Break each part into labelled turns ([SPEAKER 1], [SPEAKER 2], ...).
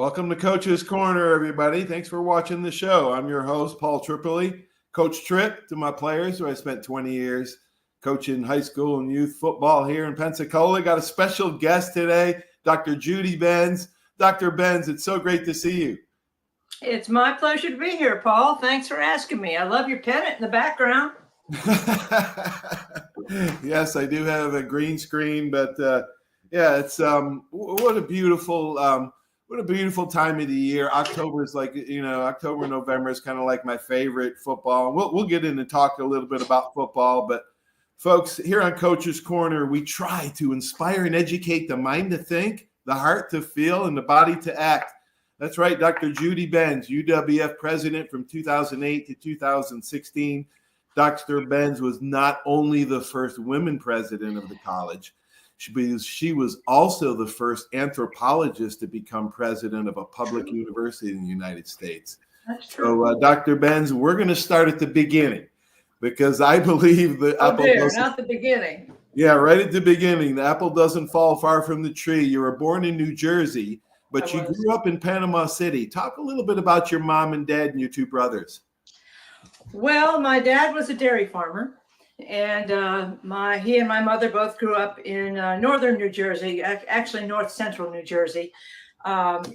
[SPEAKER 1] Welcome to Coach's Corner, everybody. Thanks for watching the show. I'm your host, Paul Tripoli. Coach Tripp to my players, who I spent 20 years coaching high school and youth football here in Pensacola. Got a special guest today, Dr. Judy Bense. Dr. Bense, it's so great to see you.
[SPEAKER 2] It's my pleasure to be here, Paul. Thanks for asking me. I love your pennant in the background.
[SPEAKER 1] Yes, I do have a green screen, but yeah, it's what a beautiful time of the year. October is like, October, November is kind of like my favorite football. We'll get in and talk a little bit about football, but folks, here on Coach's Corner, we try to inspire and educate the mind to think, the heart to feel, and the body to act. That's right, Dr. Judy Bense, UWF President from 2008 to 2016. Dr. Bense was not only the first women president of the college, she was also the first anthropologist to become president of a public university in the United States.
[SPEAKER 2] That's true.
[SPEAKER 1] So, Dr. Bense, we're going to start at the beginning, because I believe the apple doesn't.
[SPEAKER 2] Not the beginning.
[SPEAKER 1] Yeah, right at the beginning. The apple doesn't fall far from the tree. You were born in New Jersey, but you grew up in Panama City. Talk a little bit about your mom and dad and your two brothers.
[SPEAKER 2] Well, my dad was a dairy farmer, and he and my mother both grew up in northern New Jersey, actually north central New Jersey,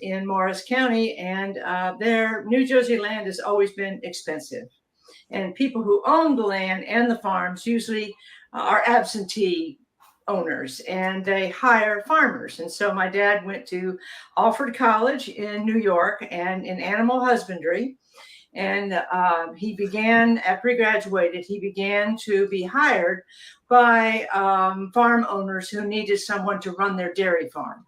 [SPEAKER 2] in Morris County, and their New Jersey land has always been expensive. And people who own the land and the farms usually are absentee owners, and they hire farmers. And so my dad went to Alfred College in New York and in animal husbandry. And he began, after he graduated, he began to be hired by farm owners who needed someone to run their dairy farm.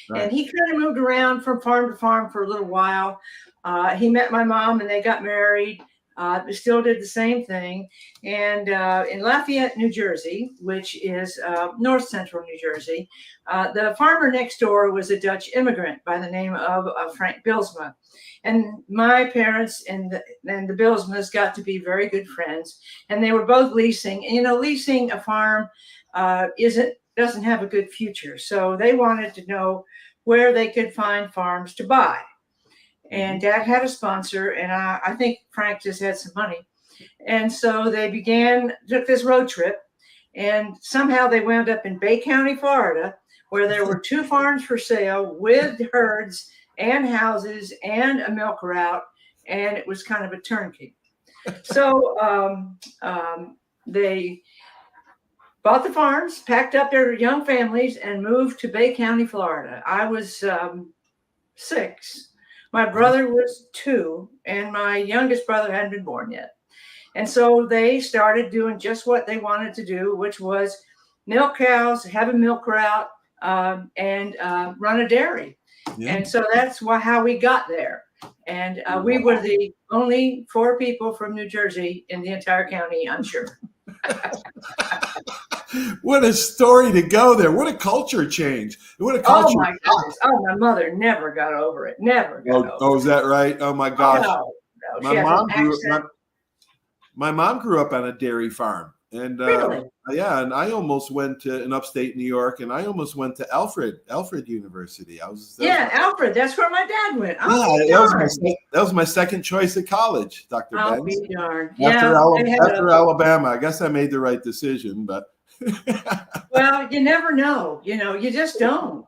[SPEAKER 2] Right. And he kind of moved around from farm to farm for a little while. He met my mom and they got married. Still did the same thing. And in Lafayette, New Jersey, which is north central New Jersey, the farmer next door was a Dutch immigrant by the name of Frank Bilsma. And my parents and the Bilsmas got to be very good friends, and they were both leasing. And, leasing a farm doesn't have a good future. So they wanted to know where they could find farms to buy. And Dad had a sponsor, and I think Frank just had some money. And so they took this road trip, and somehow they wound up in Bay County, Florida, where there were 2 farms for sale with herds and houses and a milk route, and it was kind of a turnkey. So they bought the farms, packed up their young families, and moved to Bay County, Florida. I was 6. My brother was 2, and my youngest brother hadn't been born yet. And so they started doing just what they wanted to do, which was milk cows, have a milk route, and run a dairy. Yeah. And so that's how we got there. And we were the only 4 people from New Jersey in the entire county, I'm sure.
[SPEAKER 1] What a story to go there. What a culture change. What a culture.
[SPEAKER 2] Oh, my goodness. Oh, my mother never got over it. Never got over it.
[SPEAKER 1] Oh, is that right? Oh, my gosh.
[SPEAKER 2] No.
[SPEAKER 1] My mom grew up on a dairy farm. And
[SPEAKER 2] really?
[SPEAKER 1] Yeah, and I almost went to in upstate New York, and I almost went to Alfred University.
[SPEAKER 2] Alfred. That's where my dad went.
[SPEAKER 1] That was my second choice at college, Dr. Bense.
[SPEAKER 2] I'll be darned.
[SPEAKER 1] After Alabama, I guess I made the right decision, but.
[SPEAKER 2] Well, you never know. You just don't.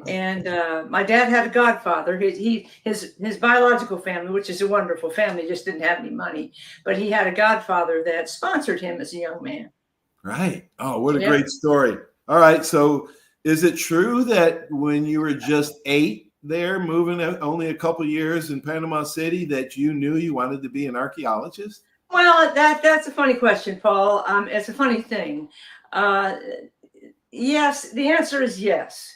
[SPEAKER 2] And my dad had a godfather. His biological family, which is a wonderful family, just didn't have any money. But he had a godfather that sponsored him as a young man.
[SPEAKER 1] Right. Oh, what a great story. All right. So is it true that when you were just 8 there, moving only a couple years in Panama City, that you knew you wanted to be an archaeologist?
[SPEAKER 2] Well, that's a funny question, Paul. It's a funny thing. Yes, the answer is yes.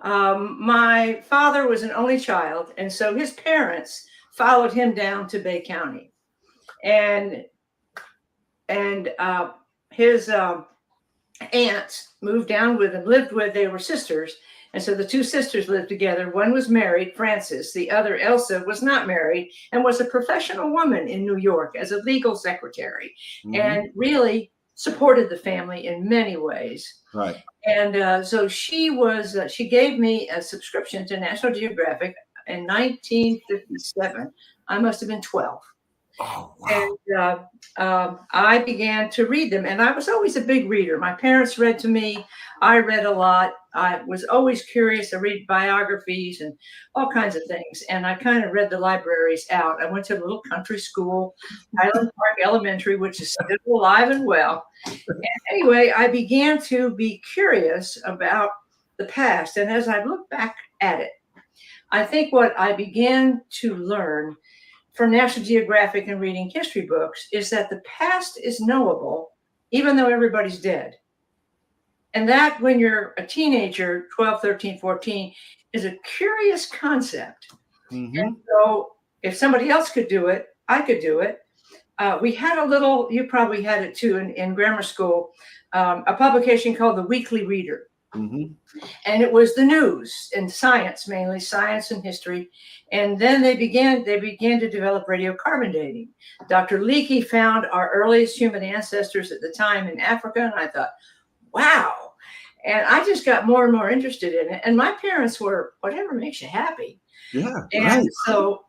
[SPEAKER 2] My father was an only child, and so his parents followed him down to Bay County, and his aunts moved down with him, lived with. They were sisters, and so the 2 sisters lived together. One was married, Frances. The other, Elsa, was not married and was a professional woman in New York as a legal secretary, and really supported the family in many ways.
[SPEAKER 1] Right.
[SPEAKER 2] And so she gave me a subscription to National Geographic in 1957. I must have been 12.
[SPEAKER 1] Oh, wow.
[SPEAKER 2] And I began to read them. And I was always a big reader. My parents read to me. I read a lot. I was always curious to read biographies and all kinds of things. And I kind of read the libraries out. I went to a little country school, Highland Park Elementary, which is still alive and well. And anyway, I began to be curious about the past. And as I look back at it, I think what I began to learn from National Geographic and reading history books is that the past is knowable, even though everybody's dead. And that when you're a teenager, 12, 13, 14, is a curious concept.
[SPEAKER 1] Mm-hmm.
[SPEAKER 2] And so if somebody else could do it, I could do it. We had a little, you probably had it too in grammar school, a publication called The Weekly Reader.
[SPEAKER 1] Mm-hmm.
[SPEAKER 2] And it was the news and science, mainly science and history. And then they began to develop radiocarbon dating. Dr. Leakey found our earliest human ancestors at the time in Africa. And I thought, wow. And I just got more and more interested in it. And my parents were, whatever makes you happy.
[SPEAKER 1] Yeah.
[SPEAKER 2] And
[SPEAKER 1] right.
[SPEAKER 2] so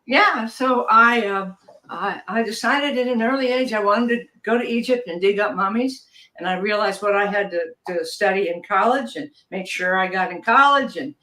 [SPEAKER 2] I decided at an early age I wanted to go to Egypt and dig up mummies. And I realized what I had to study in college and make sure I got in college. And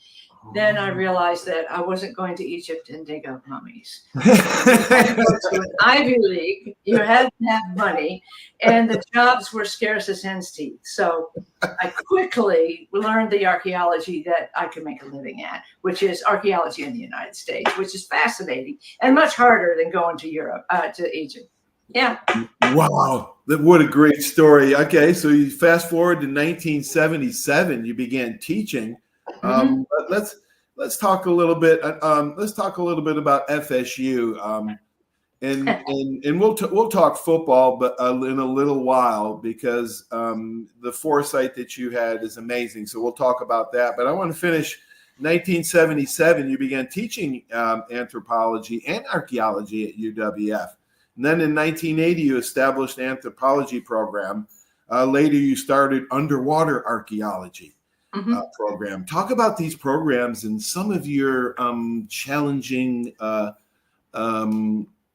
[SPEAKER 2] then I realized that I wasn't going to Egypt and dig up mummies. To an Ivy League, you had to have money, and the jobs were scarce as hen's teeth. So I quickly learned the archaeology that I could make a living at, which is archaeology in the United States, which is fascinating and much harder than going to Europe, to Egypt. Yeah.
[SPEAKER 1] Wow. What a great story. Okay. So you fast forward to 1977, you began teaching.
[SPEAKER 2] Mm-hmm.
[SPEAKER 1] But let's talk a little bit. Let's talk a little bit about FSU. And we'll talk football, but in a little while, because the foresight that you had is amazing. So we'll talk about that. But I want to finish 1977. You began teaching anthropology and archaeology at UWF. And then in 1980, you established an anthropology program. Later, you started underwater archaeology program. Talk about these programs and some of your challenging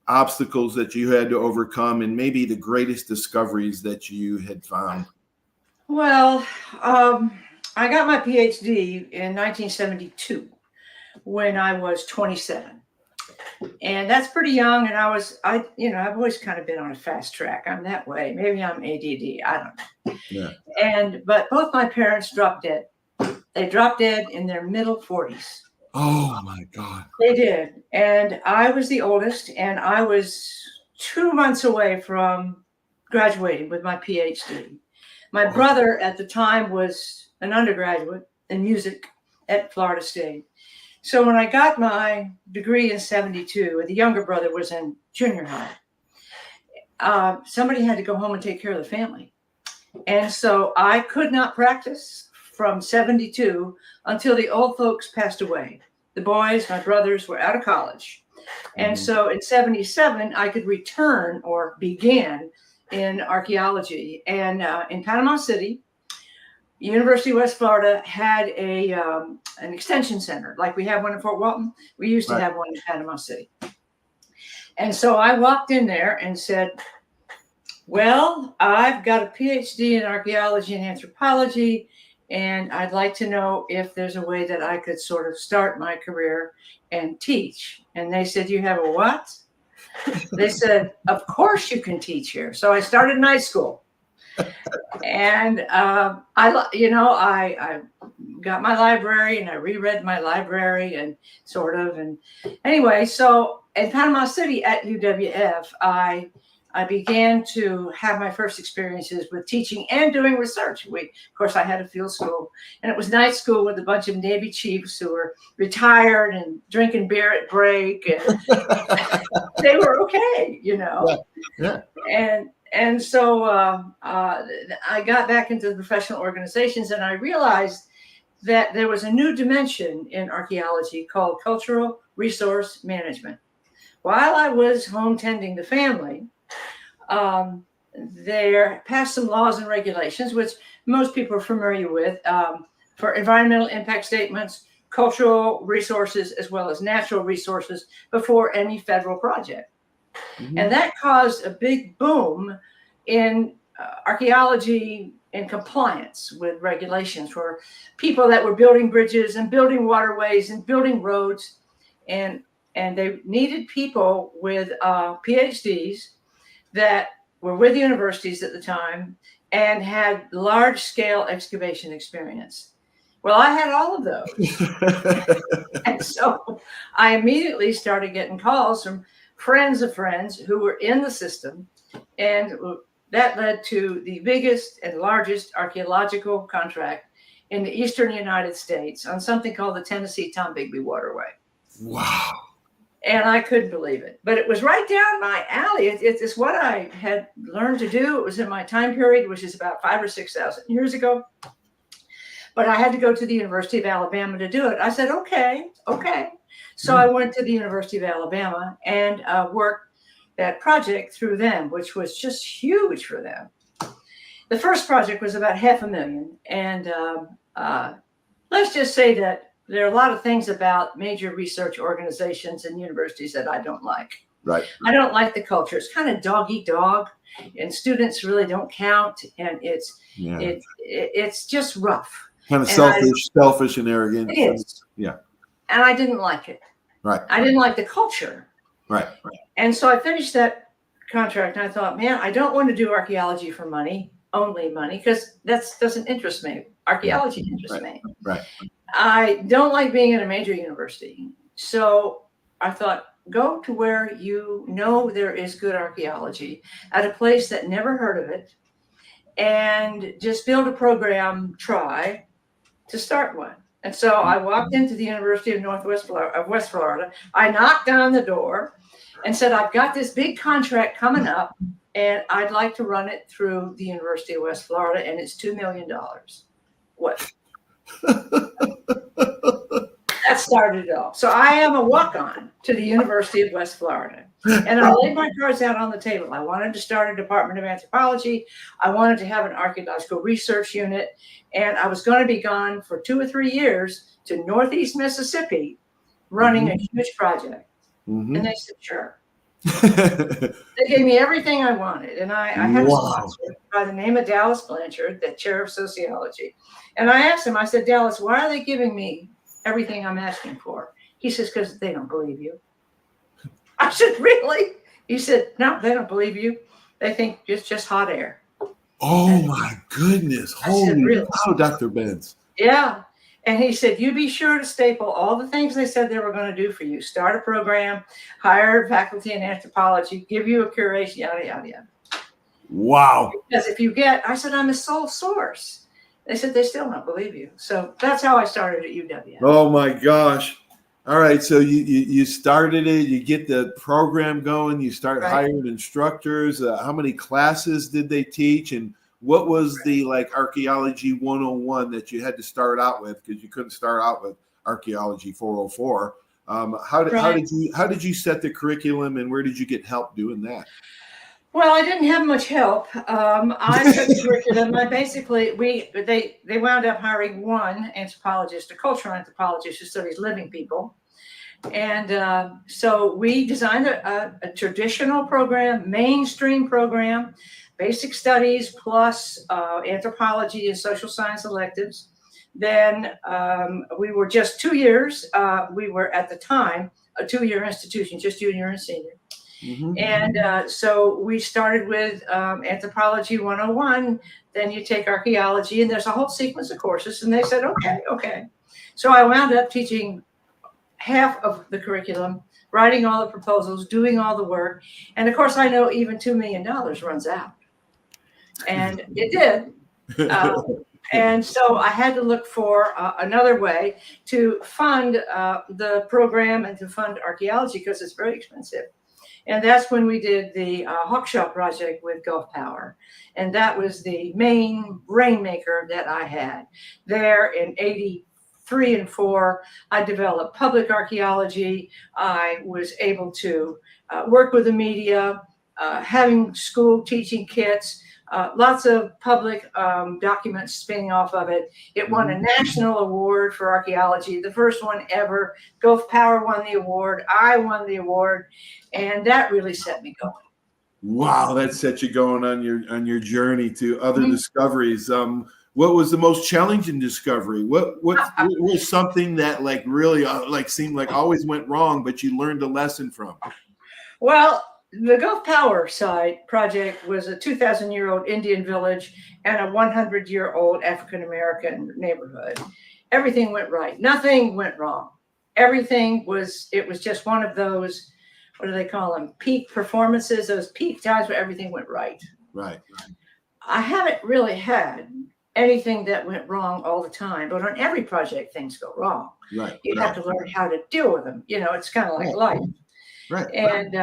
[SPEAKER 1] obstacles that you had to overcome, and maybe the greatest discoveries that you had found.
[SPEAKER 2] Well, I got my PhD in 1972 when I was 27. And that's pretty young. And I've always kind of been on a fast track. I'm that way. Maybe I'm ADD. I don't know.
[SPEAKER 1] Yeah.
[SPEAKER 2] But both my parents dropped dead. They dropped dead in their middle 40s.
[SPEAKER 1] Oh my God.
[SPEAKER 2] They did. And I was the oldest, and I was 2 months away from graduating with my PhD. My brother at the time was an undergraduate in music at Florida State. So when I got my degree in 72, the younger brother was in junior high. Somebody had to go home and take care of the family. And so I could not practice from 72 until the old folks passed away. The boys, my brothers, were out of college. And so in 77, I could return or began in archaeology. And in Panama City, University of West Florida had an extension center, like we have one in Fort Walton. We used to have one in Panama City. And so I walked in there and said, well, I've got a PhD in archaeology and anthropology, and I'd like to know if there's a way that I could sort of start my career and teach. And they said, you have a what? They said, of course you can teach here. So I started night school. And I got my library and I reread my library and anyway, so in Panama City at UWF, I began to have my first experiences with teaching and doing research. Of course, I had a field school, and it was night school with a bunch of Navy chiefs who were retired and drinking beer at break, and they were okay,
[SPEAKER 1] Yeah.
[SPEAKER 2] And so I got back into the professional organizations, and I realized that there was a new dimension in archaeology called cultural resource management. While I was home tending the family, there passed some laws and regulations, which most people are familiar with, for environmental impact statements, cultural resources as well as natural resources before any federal project.
[SPEAKER 1] Mm-hmm.
[SPEAKER 2] And that caused a big boom in archaeology and compliance with regulations for people that were building bridges and building waterways and building roads. And they needed people with PhDs that were with universities at the time and had large scale excavation experience. Well, I had all of those. And so I immediately started getting calls from friends of friends who were in the system. And that led to the biggest and largest archaeological contract in the eastern United States on something called the Tennessee-Tombigbee Waterway.
[SPEAKER 1] Wow.
[SPEAKER 2] And I couldn't believe it. But it was right down my alley. It's what I had learned to do. It was in my time period, which is about 5,000 or 6,000 years ago. But I had to go to the University of Alabama to do it. I said, okay. So I went to the University of Alabama and worked that project through them, which was just huge for them. The first project was about $500,000. And let's just say that there are a lot of things about major research organizations and universities that I don't like.
[SPEAKER 1] Right.
[SPEAKER 2] I don't like the culture. It's kind of dog eat dog, and students really don't count, and it's just rough.
[SPEAKER 1] Kind of selfish and arrogant.
[SPEAKER 2] It is.
[SPEAKER 1] Yeah.
[SPEAKER 2] And I didn't like it.
[SPEAKER 1] Right.
[SPEAKER 2] I didn't like the culture.
[SPEAKER 1] Right.
[SPEAKER 2] And so I finished that contract, and I thought, man, I don't want to do archaeology for money, only money, because that doesn't interest me. Archaeology interests me.
[SPEAKER 1] Right.
[SPEAKER 2] I don't like being at a major university. So I thought, go to where you know there is good archaeology at a place that never heard of it, and just build a program, try to start one. And so I walked into the University of West Florida. I knocked on the door and said, I've got this big contract coming up, and I'd like to run it through the University of West Florida, and it's $2 million. What? That started it all. So I am a walk-on to the University of West Florida. And I laid my cards out on the table. I wanted to start a department of anthropology. I wanted to have an archaeological research unit. And I was going to be gone for 2 or 3 years to Northeast Mississippi running a huge project. Mm-hmm. And they said, sure. They gave me everything I wanted. And I had a sponsor by the name of Dallas Blanchard, the chair of sociology. And I asked him, I said, Dallas, why are they giving me everything I'm asking for? He says, because they don't believe you. I said, really? He said, no, they don't believe you. They think it's just hot air.
[SPEAKER 1] Oh, my goodness. Holy
[SPEAKER 2] really?
[SPEAKER 1] Cow, Dr. Bense.
[SPEAKER 2] Yeah. And he said, you be sure to staple all the things they said they were going to do for you. Start a program, hire faculty in anthropology, give you a curation, yada, yada, yada.
[SPEAKER 1] Wow.
[SPEAKER 2] Because if you I said, I'm a sole source. They said, they still don't believe you. So that's how I started at UWF.
[SPEAKER 1] Oh, my gosh. All right. So you started it. You get the program going. You start hiring instructors. How many classes did they teach? And what was the archaeology 101 that you had to start out with? Because you couldn't start out with archaeology 404. How did you set the curriculum, and where did you get help doing that?
[SPEAKER 2] Well, I didn't have much help. I set the curriculum. They wound up hiring one anthropologist, a cultural anthropologist who studies living people. And so we designed a traditional program, mainstream program, basic studies plus anthropology and social science electives. Then we were just 2 years. We were at the time a 2-year institution, just junior and senior. Mm-hmm. And so we started with anthropology 101. Then you take archaeology, and there's a whole sequence of courses. And they said, okay. So I wound up teaching half of the curriculum, writing all the proposals, doing all the work. And of course, I know even $2 million runs out. And it did. And so I had to look for another way to fund the program and to fund archaeology, because it's very expensive. And that's when we did the Hawkshaw project with Gulf Power. And that was the main rainmaker that I had there in 83 and 4. I developed public archaeology. I was able to work with the media, having school teaching kits, lots of public documents spinning off of it. It won a national award for archaeology, the first one ever. Gulf Power won the award. I won the award, and that really set me going.
[SPEAKER 1] Wow, that set you going on your journey to other discoveries. What was the most challenging discovery? What was something that like really like seemed like always went wrong, but you learned a lesson from?
[SPEAKER 2] Well, the Gulf Power site project was a 2,000-year-old Indian village and a 100-year-old African-American neighborhood. Everything went right. Nothing went wrong. It was just one of those, what do they call them? Peak performances, those peak times where everything went right.
[SPEAKER 1] Right.
[SPEAKER 2] I haven't really had anything that went wrong all the time, but on every project, things go wrong.
[SPEAKER 1] Right.
[SPEAKER 2] You have to learn how to deal with them. It's kind of like life.
[SPEAKER 1] Right.
[SPEAKER 2] And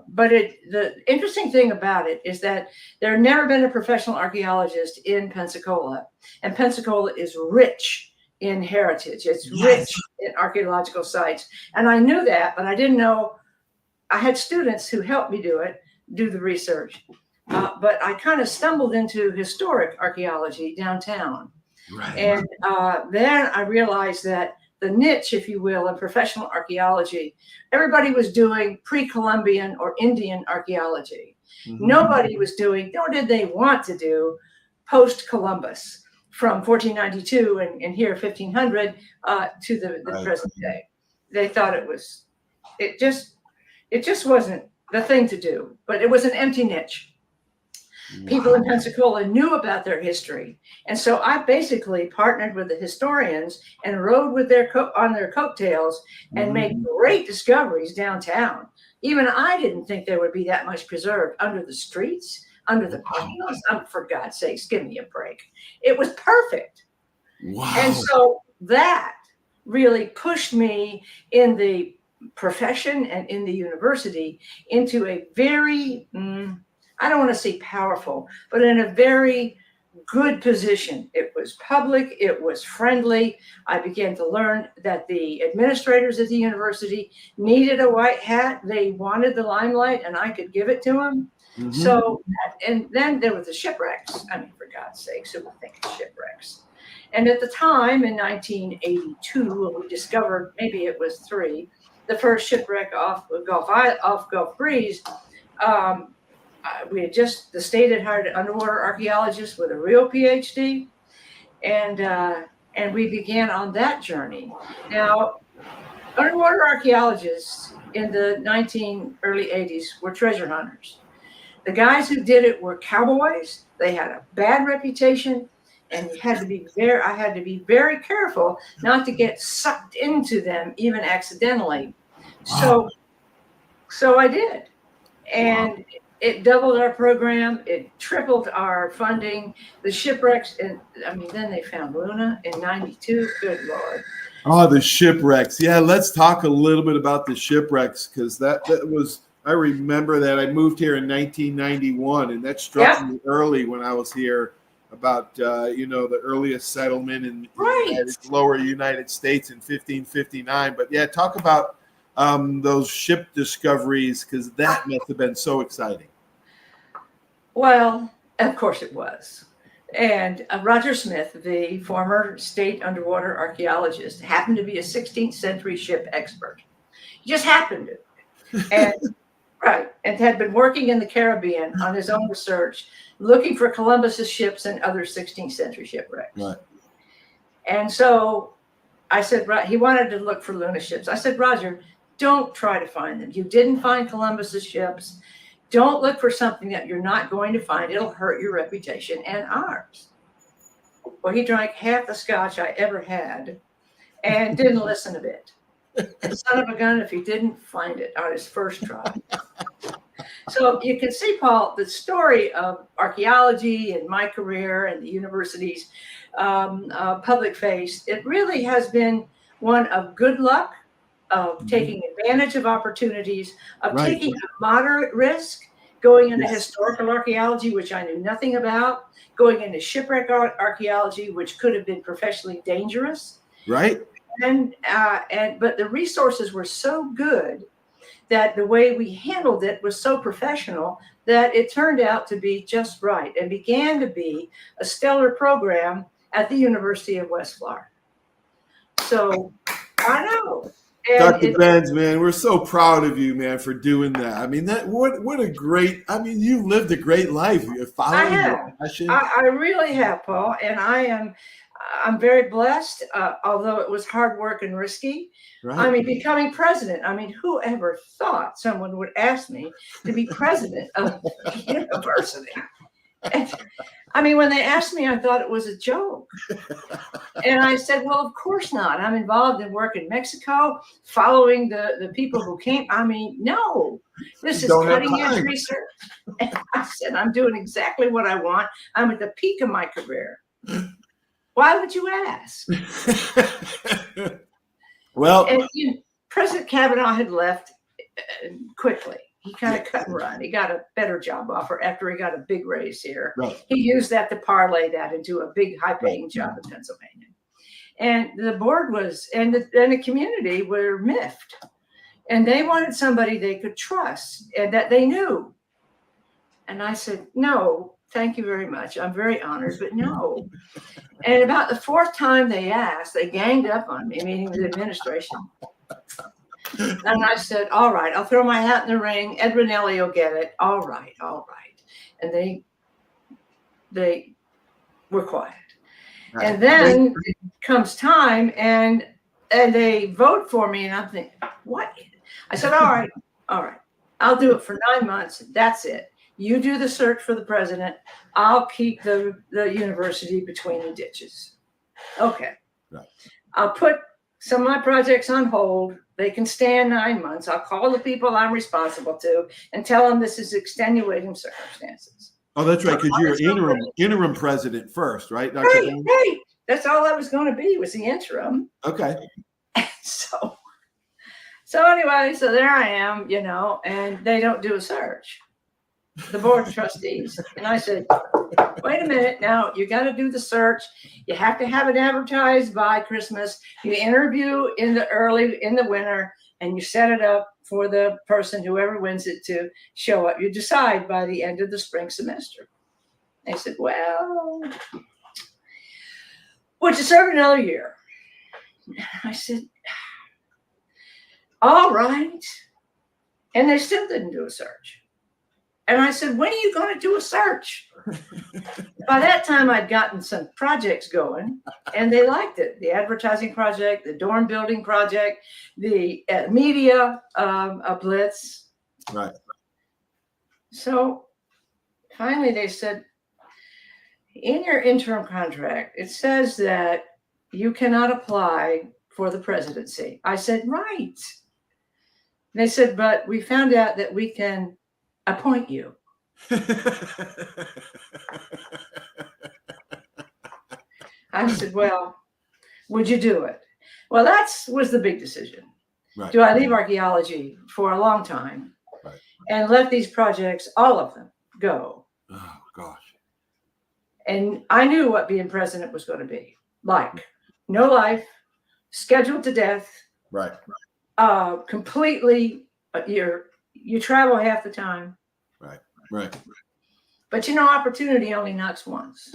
[SPEAKER 2] but the interesting thing about it is that there had never been a professional archaeologist in Pensacola, and Pensacola is rich in heritage. It's rich in archaeological sites, and I knew that, but I didn't know. I had students who helped me do the research, but I kind of stumbled into historic archaeology downtown, and then I realized that the niche, if you will, in professional archaeology, everybody was doing pre-Columbian or Indian archaeology. Nobody was doing, nor did they want to do, post-Columbus from 1492 and here 1500 to the present day. They thought it just wasn't the thing to do, but it was an empty niche. People in Pensacola knew about their history. And so I basically partnered with the historians and rode with on their coattails and made great discoveries downtown. Even I didn't think there would be that much preserved under the streets, under the parking lots. For God's sakes, give me a break. It was perfect. Wow. And so that really pushed me in the profession and in the university into a very, I don't want to say powerful, but in a very good position. It was public, it was friendly. I began to learn that the administrators at the university needed a white hat. They wanted the limelight, and I could give it to them. So, and then there were the shipwrecks. I mean, for God's sakes, who would think of shipwrecks? And at the time, in 1982, we discovered, maybe it was 3, the first shipwreck off Gulf Breeze. The state had hired an underwater archaeologist with a real PhD, and we began on that journey. Now, underwater archaeologists in the early 80s were treasure hunters. The guys who did it were cowboys. They had a bad reputation, and I had to be very careful not to get sucked into them, even accidentally. So I did, and it doubled our program. It tripled our funding. The shipwrecks, and then they found Luna in '92. Good Lord.
[SPEAKER 1] Oh, the shipwrecks. Yeah, let's talk a little bit about the shipwrecks, because that was, I remember that I moved here in 1991, and that struck me early when I was here about, the earliest settlement in the lower United States in 1559. But yeah, talk about those ship discoveries, because that must have been so exciting.
[SPEAKER 2] Well, of course it was. And Roger Smith, the former state underwater archaeologist, happened to be a 16th century ship expert. He just happened to. And and had been working in the Caribbean on his own research, looking for Columbus's ships and other 16th century shipwrecks. Right. And so I said, he wanted to look for Luna ships. I said, Roger, don't try to find them. You didn't find Columbus's ships. Don't look for something that you're not going to find. It'll hurt your reputation and ours. Well, he drank half the scotch I ever had and didn't listen a bit. And son of a gun, if he didn't find it on his first try. So you can see, Paul, the story of archaeology and my career and the university's public face, it really has been one of good luck, of taking advantage of opportunities, of taking a moderate risk, going into historical archaeology, which I knew nothing about, going into shipwreck archaeology, which could have been professionally dangerous. Right. But the resources were so good that the way we handled it was so professional that it turned out to be just right and began to be a stellar program at the University of West Florida. So I know. And
[SPEAKER 1] Dr. Bense, man, we're so proud of you, man, for doing that. I mean, what a great, I mean, you lived a great life. You're following your passion.
[SPEAKER 2] I really have, Paul, and I'm very blessed, although it was hard work and risky.
[SPEAKER 1] Right.
[SPEAKER 2] I mean, becoming president, I mean, who ever thought someone would ask me to be president of the university? And, I mean, when they asked me, I thought it was a joke. And I said, well, of course not. I'm involved in work in Mexico, following the people who came. I mean, no, this is cutting edge research. And I said, I'm doing exactly what I want. I'm at the peak of my career. Why would you ask?
[SPEAKER 1] Well,
[SPEAKER 2] and President Kavanaugh had left quickly. He kind of cut and run. He got a better job offer after he got a big raise here.
[SPEAKER 1] Right.
[SPEAKER 2] He used that to parlay that into a big, high-paying job in Pennsylvania. And the board was, and the community were miffed. And they wanted somebody they could trust and that they knew. And I said, no, thank you very much. I'm very honored, but no. And about the fourth time they asked, they ganged up on me, meaning the administration. And I said, all right, I'll throw my hat in the ring. Ed Rinelli will get it. All right. And they were quiet. Right. And then comes time and they vote for me. And I'm thinking, what? I said, all right. I'll do it for 9 months. That's it. You do the search for the president. I'll keep the university between the ditches. Okay. Right. I'll put some of my projects on hold. They can stand 9 months. I'll call the people I'm responsible to and tell them this is extenuating circumstances.
[SPEAKER 1] Oh, that's right, because you're interim president first, right, Dr.
[SPEAKER 2] Right, right. That's all I was going to be, was the interim.
[SPEAKER 1] Okay.
[SPEAKER 2] So anyway, so there I am, and they don't do a search, the board of trustees. And I said, wait a minute, now you got to do the search. You have to have it advertised by Christmas. You interview in the winter, and you set it up for the person, whoever wins it, to show up. You decide by the end of the spring semester. They said, well, would you serve another year? I said, all right. And they still didn't do a search. And I said, when are you going to do a search? By that time, I'd gotten some projects going, and they liked it. The advertising project, the dorm building project, the media blitz.
[SPEAKER 1] Right.
[SPEAKER 2] So finally, they said, in your interim contract, it says that you cannot apply for the presidency. I said, right. They said, but we found out that we can appoint you. I said, well, would you do it? Well, was the big decision. Right. Do I leave archaeology for a long time and let these projects, all of them, go?
[SPEAKER 1] Oh, gosh.
[SPEAKER 2] And I knew what being president was going to be like. No life, scheduled to death.
[SPEAKER 1] Right.
[SPEAKER 2] Completely, you travel half the time.
[SPEAKER 1] Right.
[SPEAKER 2] But opportunity only knocks once.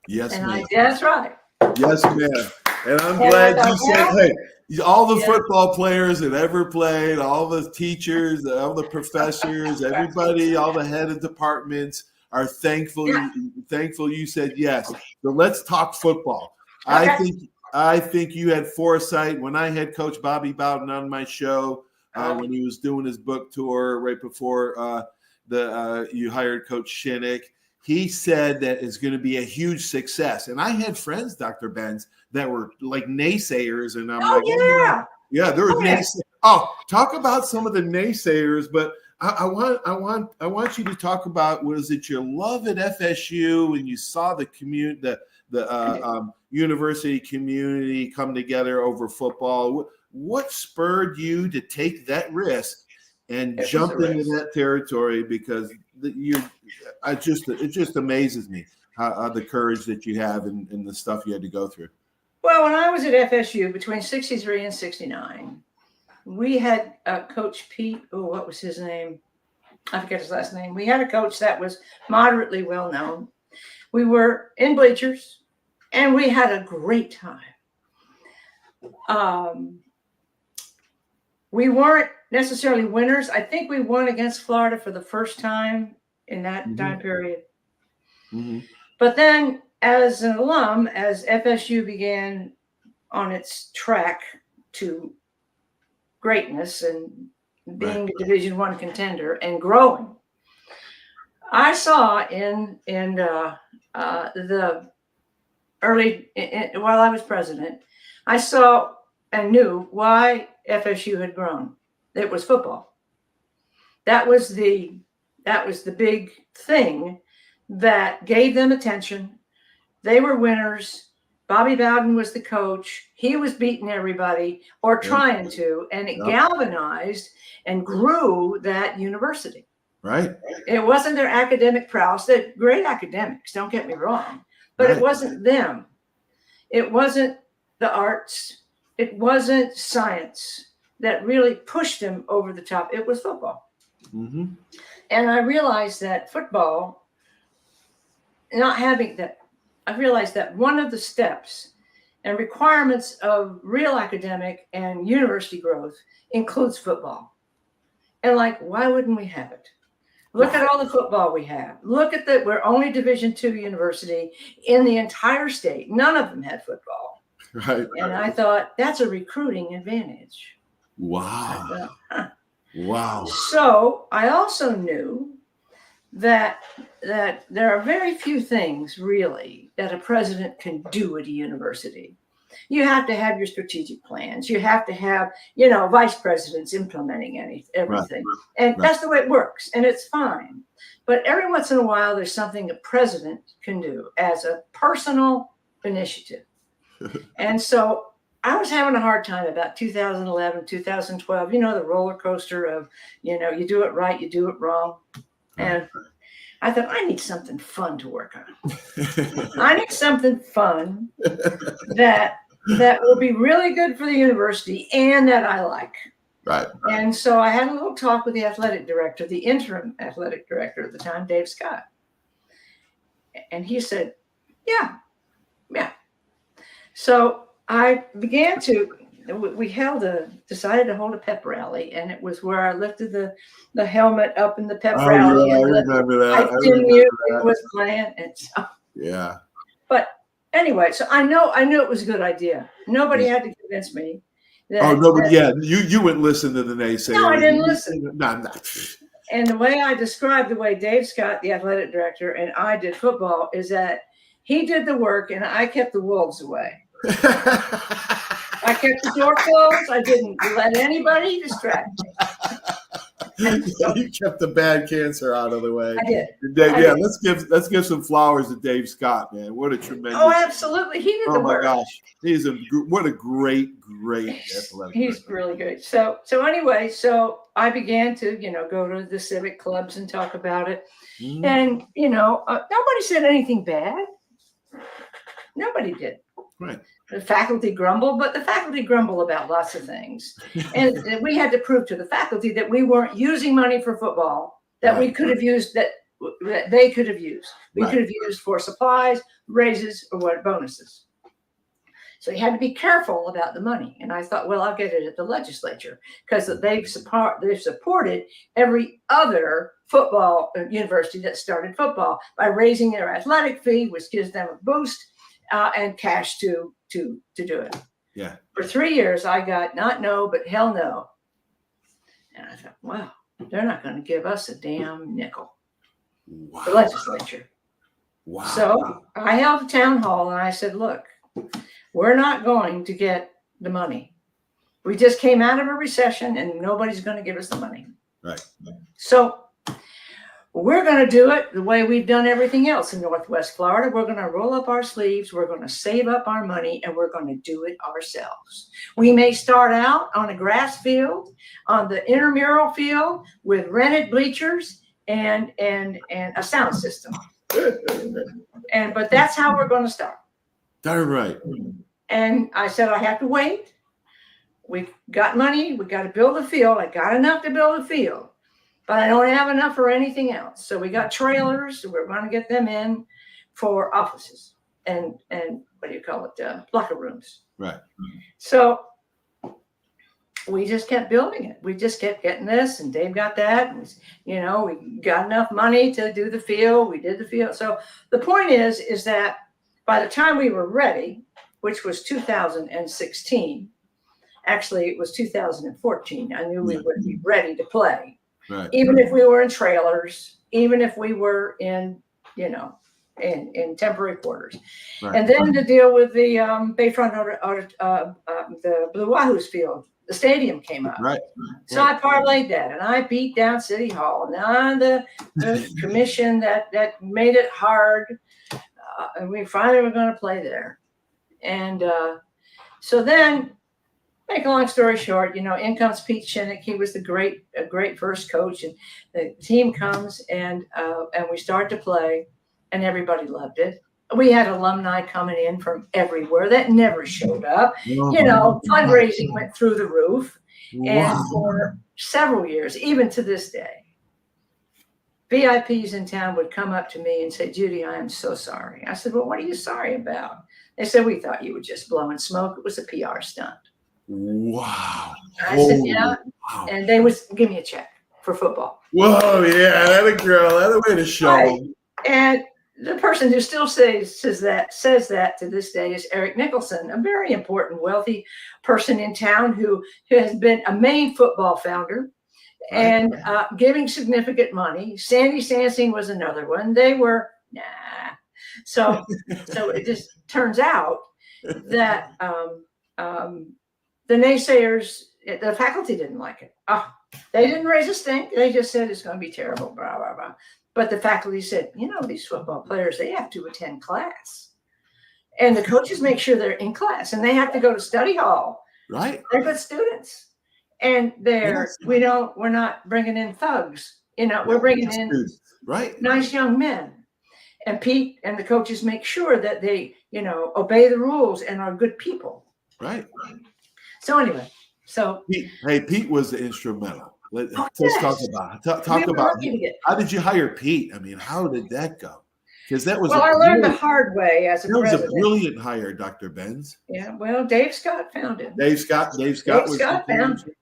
[SPEAKER 1] Yes, ma'am.
[SPEAKER 2] That's right.
[SPEAKER 1] Yes, ma'am. And I'm glad you said, hey, all the football players that ever played, all the teachers, all the professors, everybody, all the head of departments are thankful. Thankful you said yes. So let's talk football. Okay. I think you had foresight when I had Coach Bobby Bowden on my show when he was doing his book tour right before you hired Coach Shinnick. He said that it's going to be a huge success. And I had friends, Dr. Bense, that were like naysayers. And I'm there were naysayers. Oh, talk about some of the naysayers. But I want you to talk about, was it your love at FSU and you saw the university community come together over football? What spurred you to take that risk and jump into that territory? Because it just amazes me how the courage that you have and the stuff you had to go through.
[SPEAKER 2] Well, when I was at FSU between 63 and 69, we had Coach Pete. Oh, what was his name? I forget his last name. We had a coach that was moderately well known. We were in bleachers, and we had a great time. We weren't necessarily winners. I think we won against Florida for the first time in that time period. But then, as an alum, as FSU began on its track to greatness and being a Division I contender and growing, I saw in the early, while I was president, I saw and knew why FSU had grown. It was football. That was the big thing that gave them attention. They were winners. Bobby Bowden was the coach. He was beating everybody or trying to, and it galvanized and grew that university.
[SPEAKER 1] Right.
[SPEAKER 2] It wasn't their academic prowess. They're great academics, don't get me wrong, but it wasn't them. It wasn't the arts. It wasn't science that really pushed them over the top. It was football. And I realized that football, not having that, I realized that one of the steps and requirements of real academic and university growth includes football. And like, why wouldn't we have it? Look at all the football we have. Look at we're only Division II university in the entire state. None of them had football.
[SPEAKER 1] Right.
[SPEAKER 2] And I thought, that's a recruiting advantage.
[SPEAKER 1] Wow.
[SPEAKER 2] Wow. So I also knew that there are very few things really that a president can do at a university. You have to have your strategic plans. You have to have, vice presidents implementing everything. And that's the way it works. And it's fine. But every once in a while, there's something a president can do as a personal initiative. And so I was having a hard time about 2011, 2012, the roller coaster of, you do it right, you do it wrong. And I thought, I need something fun to work on. I need something fun that will be really good for the university and that I like.
[SPEAKER 1] Right.
[SPEAKER 2] And so I had a little talk with the athletic director, the interim athletic director at the time, Dave Scott. And he said, yeah. So I began we decided to hold a pep rally, and it was where I lifted the helmet up in the pep rally.
[SPEAKER 1] Yeah, I remember that.
[SPEAKER 2] Music was playing, and so But anyway, so I knew it was a good idea. Nobody had to convince me.
[SPEAKER 1] You wouldn't listen to the naysayers.
[SPEAKER 2] No, I didn't listen.
[SPEAKER 1] No.
[SPEAKER 2] And the way I described the way Dave Scott, the athletic director, and I did football is that he did the work and I kept the wolves away. I kept the door closed. I didn't let anybody distract me.
[SPEAKER 1] You kept the bad cancer out of the way.
[SPEAKER 2] I did.
[SPEAKER 1] Dave, let's give some flowers to Dave Scott, man. What a tremendous.
[SPEAKER 2] Oh, absolutely. He did the work.
[SPEAKER 1] Oh my gosh, what a great athletic.
[SPEAKER 2] He's really good. So anyway, I began to go to the civic clubs and talk about it, and nobody said anything bad. Nobody did.
[SPEAKER 1] Right.
[SPEAKER 2] The faculty grumble, but the faculty grumble about lots of things. And we had to prove to the faculty that we weren't using money for football that we could have used, that they could have used. We could have used for supplies, raises, or bonuses. So you had to be careful about the money. And I thought, well, I'll get it at the legislature because they've supported every other football university that started football by raising their athletic fee, which gives them a boost. And cash to do it.
[SPEAKER 1] Yeah.
[SPEAKER 2] For 3 years, I got not no, but hell no. And I thought, wow, they're not going to give us a damn nickel.
[SPEAKER 1] Wow.
[SPEAKER 2] The legislature.
[SPEAKER 1] Wow.
[SPEAKER 2] So I held a town hall and I said, look, we're not going to get the money. We just came out of a recession and nobody's going to give us the money.
[SPEAKER 1] Right.
[SPEAKER 2] So we're going to do it the way we've done everything else in Northwest Florida. We're going to roll up our sleeves. We're going to save up our money, and we're going to do it ourselves. We may start out on a grass field, on the intramural field with rented bleachers and a sound system. But that's how we're going to start.
[SPEAKER 1] Darn right.
[SPEAKER 2] And I said, I have to wait. We got money. We got to build a field. I got enough to build a field. but I don't have enough for anything else. So we got trailers. We're going to get them in for offices and what do you call it? Locker rooms.
[SPEAKER 1] Right.
[SPEAKER 2] So we just kept building it. We just kept getting this, and Dave got that. And, we got enough money to do the field. We did the field. So the point is that by the time we were ready, which was 2016, actually it was 2014, I knew we would be ready to play.
[SPEAKER 1] Right.
[SPEAKER 2] Even if we were in trailers, even if we were in temporary quarters.
[SPEAKER 1] Right.
[SPEAKER 2] And then to deal with the Bayfront the Blue Wahoos field, the stadium came up.
[SPEAKER 1] Right.
[SPEAKER 2] So I parlayed that, and I beat down City Hall, and on the commission that made it hard, and we finally were going to play there. And so then, make a long story short, in comes Pete Shinnick. He was a great first coach, and the team comes and we start to play, and everybody loved it. We had alumni coming in from everywhere that never showed up. Fundraising went through the roof, and for several years, even to this day, VIPs in town would come up to me and say, "Judy, I am so sorry." I said, "Well, what are you sorry about?" They said, "We thought you were just blowing smoke. It was a PR stunt."
[SPEAKER 1] Wow.
[SPEAKER 2] I said, "Yeah." Wow. And they would give me a check for football.
[SPEAKER 1] Whoa, yeah, that a girl, that a way to show. Right.
[SPEAKER 2] And the person who still says that to this day is Eric Nicholson, a very important, wealthy person in town who has been a Maine football founder. Right. And giving significant money. Sandy Sansing was another one. They were, nah. So it just turns out that the naysayers, the faculty didn't like it. They didn't raise a stink. They just said it's going to be terrible, blah, blah, blah. But the faculty said, these football players, they have to attend class. And the coaches make sure they're in class, and they have to go to study hall.
[SPEAKER 1] Right.
[SPEAKER 2] They're good students. And we're not bringing in thugs. We're bringing in nice young men. And Pete and the coaches make sure that they, obey the rules and are good people.
[SPEAKER 1] Right.
[SPEAKER 2] So anyway,
[SPEAKER 1] Pete was instrumental. Let's talk about how did you hire Pete? I mean, how did that go? Because that was
[SPEAKER 2] I learned the hard way as a president.
[SPEAKER 1] That was a brilliant hire, Dr. Bense.
[SPEAKER 2] Yeah, well, Dave Scott found it.
[SPEAKER 1] Dave Scott
[SPEAKER 2] found it.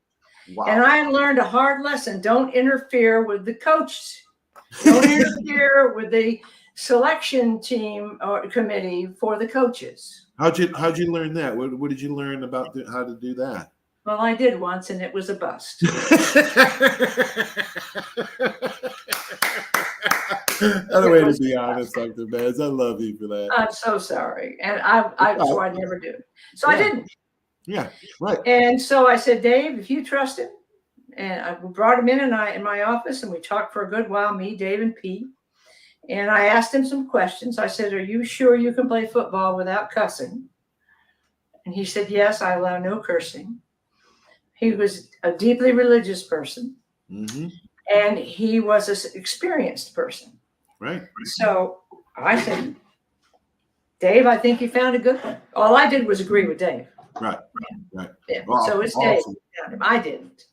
[SPEAKER 2] Wow. And I learned a hard lesson. Don't interfere with the coach. Don't interfere with the selection team or committee for the coaches.
[SPEAKER 1] How'd you learn that? What did you learn about how to do that?
[SPEAKER 2] Well, I did once, and it was a bust.
[SPEAKER 1] Another way to be honest, Dr. Bense. I love you for that.
[SPEAKER 2] I'm so sorry, and I never do. So I didn't.
[SPEAKER 1] Yeah, right.
[SPEAKER 2] And so I said, Dave, if you trust him, and I brought him in my office, and we talked for a good while, me, Dave, and Pete. And I asked him some questions. I said, "Are you sure you can play football without cussing?" And he said, "Yes, I allow no cursing." He was a deeply religious person, and he was an experienced person.
[SPEAKER 1] Right.
[SPEAKER 2] So I said, "Dave, I think you found a good one." All I did was agree with Dave.
[SPEAKER 1] Right. Right.
[SPEAKER 2] Yeah. Well, so it's awesome. Dave. I didn't.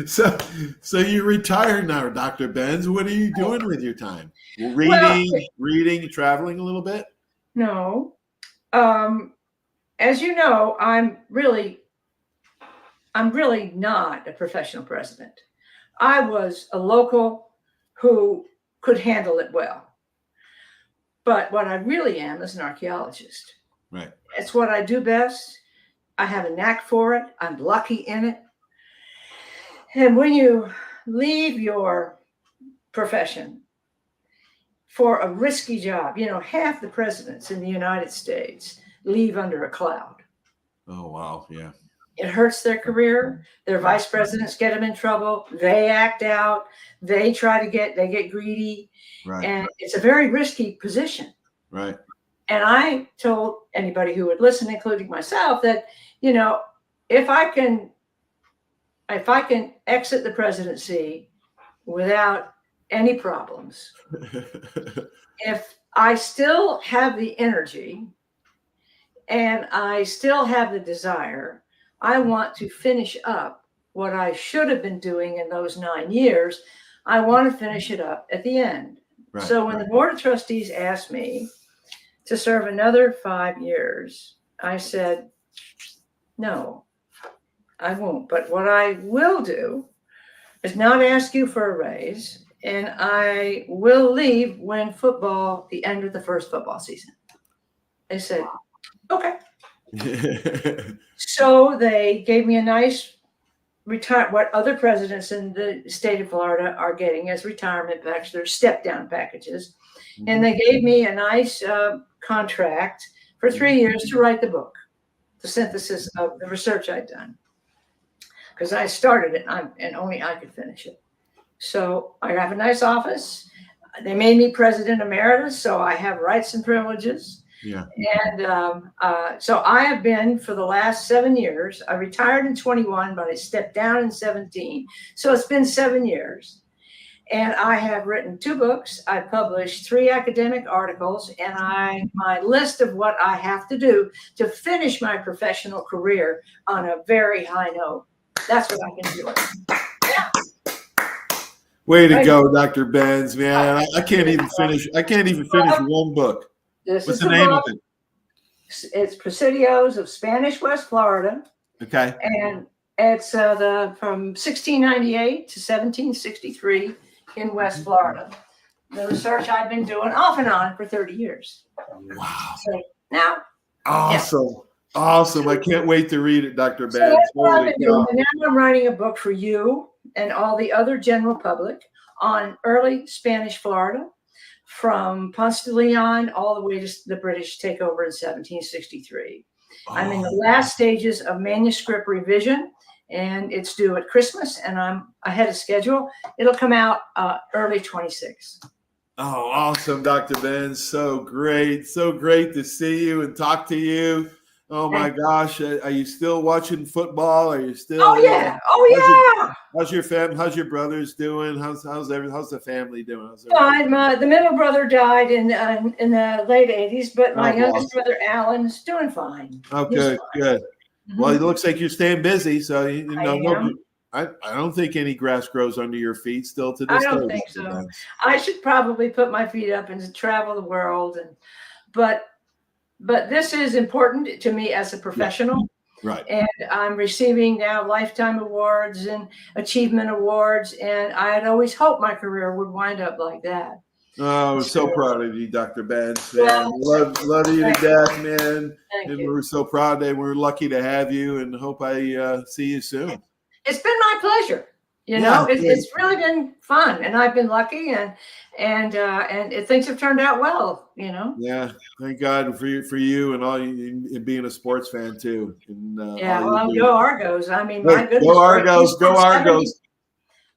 [SPEAKER 1] So you retired now, Dr. Bense. What are you doing with your time? Reading, traveling a little bit?
[SPEAKER 2] No. As you know, I'm really not a professional president. I was a local who could handle it well. But what I really am is an archaeologist.
[SPEAKER 1] Right.
[SPEAKER 2] It's what I do best. I have a knack for it. I'm lucky in it. And when you leave your profession for a risky job, half the presidents in the United States leave under a cloud.
[SPEAKER 1] Oh, wow. Yeah.
[SPEAKER 2] It hurts their career. Their vice presidents get them in trouble. They act out. They get greedy.
[SPEAKER 1] Right.
[SPEAKER 2] And it's a very risky position.
[SPEAKER 1] Right.
[SPEAKER 2] And I told anybody who would listen, including myself, that, if I can exit the presidency without any problems, if I still have the energy and I still have the desire, I want to finish up what I should have been doing in those 9 years. I want to finish it up at the end.
[SPEAKER 1] Right,
[SPEAKER 2] so when the Board of Trustees asked me to serve another 5 years, I said, no, I won't. But what I will do is not ask you for a raise, and I will leave when the end of the first football season. They said, okay. So they gave me a nice what other presidents in the state of Florida are getting as retirement packages, their step down packages. Mm-hmm. And they gave me a nice contract for 3 years to write the book, the synthesis of the research I'd done. Because I started it and only I could finish it. So I have a nice office. They made me president emeritus, so I have rights and privileges.
[SPEAKER 1] Yeah.
[SPEAKER 2] And so I have been for the last 7 years. I retired in 21, but I stepped down in 17. So it's been 7 years. And I have written 2 books. I published 3 academic articles, and my list of what I have to do to finish my professional career on a very high note. That's what I can do. Yeah.
[SPEAKER 1] Way to go, Dr. Bense, man. I can't even finish one book. What's the name of it?
[SPEAKER 2] It's Presidios of Spanish West Florida.
[SPEAKER 1] Okay.
[SPEAKER 2] And it's from 1698 to 1763 in West Florida. The research I've been doing off and on for 30 years.
[SPEAKER 1] Wow.
[SPEAKER 2] So now.
[SPEAKER 1] Awesome. Yeah. Awesome. I can't wait to read it, Dr. Bense.
[SPEAKER 2] So that's what I've been doing. And now I'm writing a book for you and all the other general public on early Spanish Florida, from Ponce de Leon all the way to the British takeover in 1763. I'm in the last stages of manuscript revision, and it's due at Christmas, and I'm ahead of schedule. It'll come out early 26.
[SPEAKER 1] Oh, awesome, Dr. Bense. So great to see you and talk to you. Oh my gosh, are you still watching football? Are you still?
[SPEAKER 2] Oh yeah,
[SPEAKER 1] How's your family? How's your brothers doing? How's the family doing?
[SPEAKER 2] The middle brother died in the late 80s, but my youngest brother Alan's doing fine.
[SPEAKER 1] Oh, good. Mm-hmm. Well, it looks like you're staying busy, so I don't think any grass grows under your feet still to this day.
[SPEAKER 2] I don't think so. I should probably put my feet up and travel the world, but this is important to me as a professional.
[SPEAKER 1] Right.
[SPEAKER 2] And I'm receiving now lifetime awards and achievement awards. And I had always hoped my career would wind up like that.
[SPEAKER 1] Oh, so proud of you, Dr. Bense. Love you to death, man.
[SPEAKER 2] Thank you.
[SPEAKER 1] We're so proud that we're lucky to have you, and hope I see you soon.
[SPEAKER 2] It's been my pleasure. It's really been fun, and I've been lucky, and things have turned out well.
[SPEAKER 1] Yeah, thank God for you and all you being a sports fan too. And,
[SPEAKER 2] go Argos! I mean, my goodness,
[SPEAKER 1] go Argos!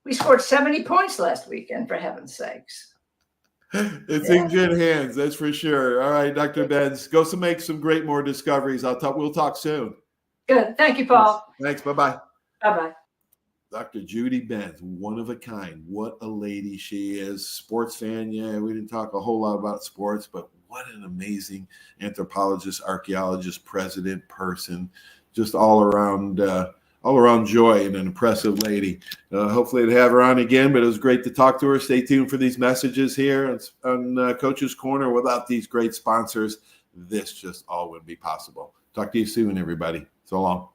[SPEAKER 2] We scored 70 points last weekend, for heaven's sakes.
[SPEAKER 1] It's in good hands, that's for sure. All right, Dr. Bense, go make some more discoveries. We'll talk soon.
[SPEAKER 2] Good, thank you, Paul.
[SPEAKER 1] Thanks. Bye-bye.
[SPEAKER 2] Bye-bye.
[SPEAKER 1] Dr. Judy Bense, one of a kind. What a lady she is. Sports fan, yeah. We didn't talk a whole lot about sports, but what an amazing anthropologist, archaeologist, president, person. Just all around joy, and an impressive lady. Hopefully to have her on again, but it was great to talk to her. Stay tuned for these messages here on Coach's Corner. Without these great sponsors, this just all wouldn't be possible. Talk to you soon, everybody. So long.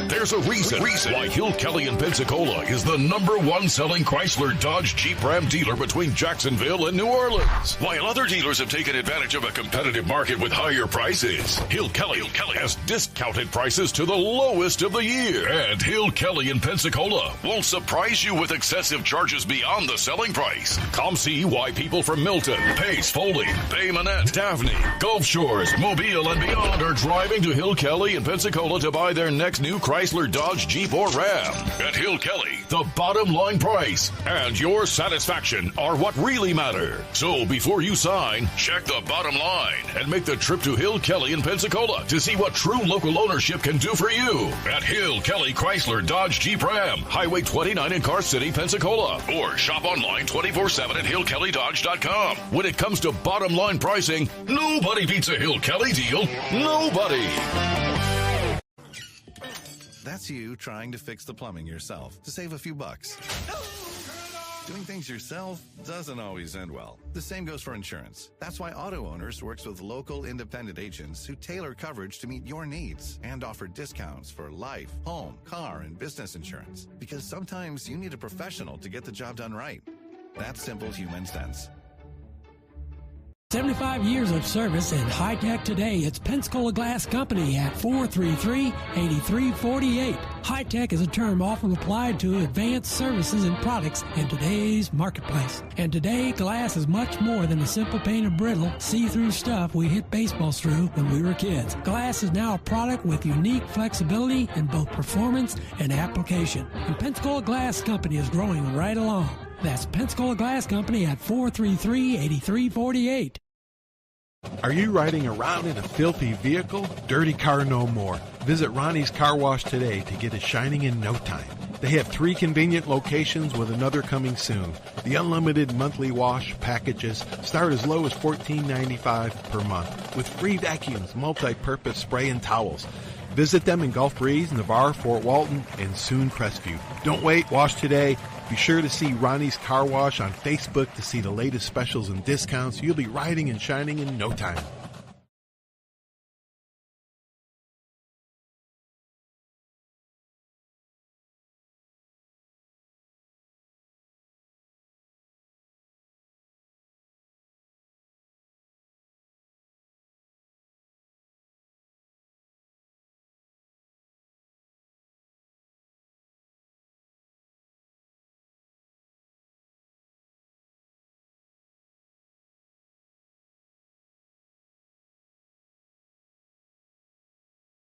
[SPEAKER 3] There's a reason why Hill Kelly in Pensacola is the #1 selling Chrysler Dodge Jeep Ram dealer between Jacksonville and New Orleans. While other dealers have taken advantage of a competitive market with higher prices, Hill Kelly has discounted prices to the lowest of the year. And Hill Kelly in Pensacola won't surprise you with excessive charges beyond the selling price. Come see why people from Milton, Pace, Foley, Bay Minette, Daphne, Gulf Shores, Mobile, and beyond are driving to Hill Kelly in Pensacola to buy their next new Chrysler, Dodge, Jeep, or Ram. At Hill Kelly, the bottom line price and your satisfaction are what really matter. So before you sign, check the bottom line and make the trip to Hill Kelly in Pensacola to see what true local ownership can do for you. At Hill Kelly Chrysler, Dodge, Jeep, Ram, Highway 29 in Car City, Pensacola. Or shop online 24/7 at hillkellydodge.com. When it comes to bottom line pricing, nobody beats a Hill Kelly deal. Nobody.
[SPEAKER 4] That's you trying to fix the plumbing yourself to save a few bucks. Doing things yourself doesn't always end well. The same goes for insurance. That's why Auto Owners works with local independent agents who tailor coverage to meet your needs and offer discounts for life, home, car, and business insurance. Because sometimes you need a professional to get the job done right. That's simple human sense.
[SPEAKER 5] 75 years of service in high tech today. It's Pensacola Glass Company at 433-8348. High tech is a term often applied to advanced services and products in today's marketplace. And today, glass is much more than the simple painted brittle, see-through stuff we hit baseballs through when we were kids. Glass is now a product with unique flexibility in both performance and application. And Pensacola Glass Company is growing right along. That's Pensacola Glass Company at 433-8348.
[SPEAKER 6] Are you riding around in a filthy vehicle? Dirty car no more. Visit Ronnie's Car Wash today to get it shining in no time. They have 3 convenient locations with another coming soon. The unlimited monthly wash packages start as low as $14.95 per month with free vacuums, multi-purpose spray and towels. Visit them in Gulf Breeze, Navarre, Fort Walton, and soon Crestview. Don't wait, wash today. Be sure to see Ronnie's Car Wash on Facebook to see the latest specials and discounts. You'll be riding and shining in no time.